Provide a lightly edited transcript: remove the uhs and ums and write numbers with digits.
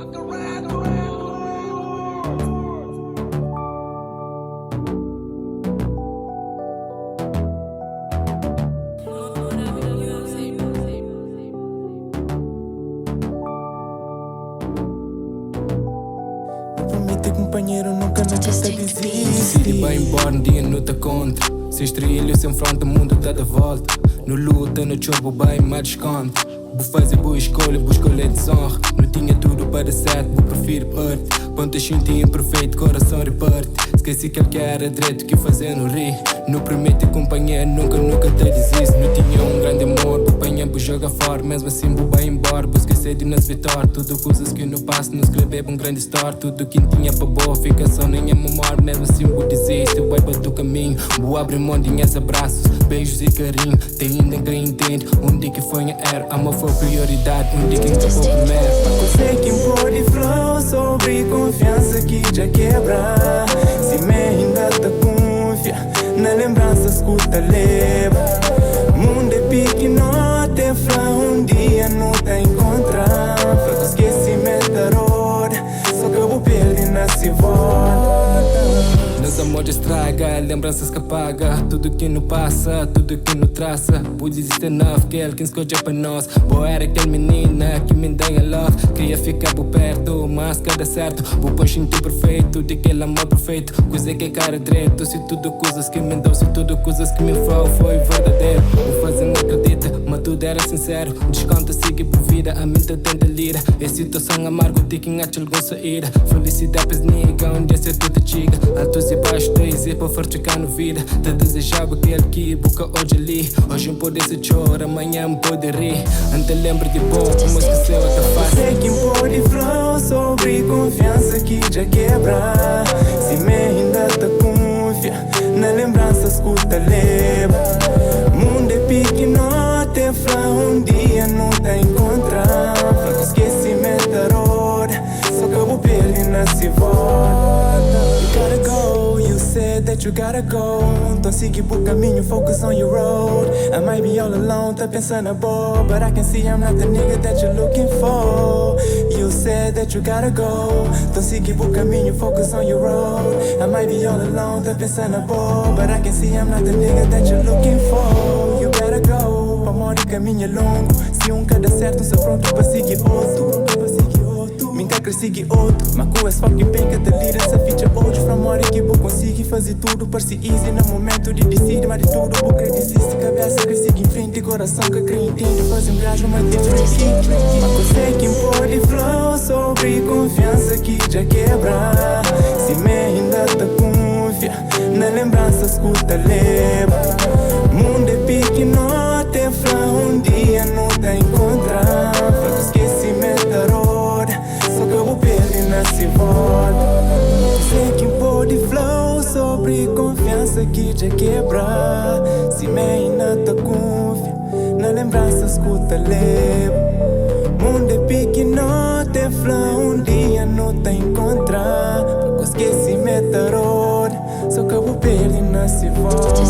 Promete companheiro, nunca desiste. Se vai embora, um dia não tá contra. Se estrelas se enfrenta, o mundo tá de volta. No luta, no chumbo, bem, mas desconto. Vou fazer boa escolha desonra. Não tinha tudo para dar certo, vou prefiro perder. Pontas senti imperfeito, coração reparte. Esqueci que ele que era direito, que fazer no rir. Não promete companheiro, nunca te desiste. Não tinha um grande amor, vou apanhar, vou jogar fora. Mesmo assim vou bem embora, vou esquecer de nas vitórias. Tudo coisas que eu não passo, não escrever um grande história. Tudo que tinha para boa, fica só na minha memória. Mesmo assim vou desistir, eu vou do caminho. Vou abrir mão de minhas abraços, beijos e carinho. Tem ainda quem entende, um dia que foi a era. Amor foi prioridade, um dia que nunca foi primeiro. Sei que impor de flow sobre confiança que já quebra. Se me ainda te confia, na lembrança escuta leva. Mundo é pique, não te fla, um dia não te encontrar. Fraco esquecimento da roda, só que eu vou perder na se volta. Nos amores estraga, lembranças que apaga. Tudo que não passa, tudo que não traça. Pode existir enough, que ele que escolhe para nós. Boa era aquele menina que me deu a love. Queria ficar por perto, mas cada certo. Vou pôr instinto perfeito, de aquele amor perfeito. Coisa que é cara direito, se tudo coisas que me deu, se tudo coisas que me foi verdadeiro. Vou fazer não acredita, mas tudo era sincero. Desconto sigue por vida, a mente tenta lira. É situação amargo, de quem acha alguma saída. Felicidade para nigga, onde é ser tudo chiga. Altos e baixos, dois e para fortificar na vida. Te desejava aquele que boca hoje ali. Hoje pode ser choro, amanhã pode rir. Ante lembra de bom, como esqueceu outra face. Sei que impor de flow sobre confiança que já quebra. Se me ainda te confia, na lembrança escuta leva. Mundo é pique, não te fla, um dia não te encontrar. Fraco esquecimento da roda, só que eu vou perder na se volta. You gotta go, you said that you gotta go. Então siga por caminho, focus on your road. I might be all alone, tá pensando a boa, but I can see I'm not the nigga that you're looking for. You said that you gotta go. Então siga por caminho, focus on your road. I might be all alone, tá pensando a boa, but I can see I'm not the nigga that you're looking for. You better go, amor e caminho é longo. Se um cada certo, sou pronto para seguir outro. Minha cresci outro, mas com esse fucking bem que te lira essa ficha hoje. From hora que vou conseguir fazer tudo, parece easy no momento de decidir. Mas de tudo, vou crer desiste, cabeça cresci em frente, coração que crê entende. Fazer um gajo mais diferente. Mas eu sei que impor de flow sobre confiança que já quebra. Se me ainda te confia, na lembrança escuta leva. Mundo é pique, não te fla, um dia não te encontrar. Fraco esquecimento da roda, só que eu vou perder na se volta. Sei que impor de flow sobre confiança que já quebra. Se me ainda te confia, na lembrança escuta leva. Mundo é pique, não te fla, um dia não te encontrar. Fraco esquecimento da roda, só que eu vou perder na se volta.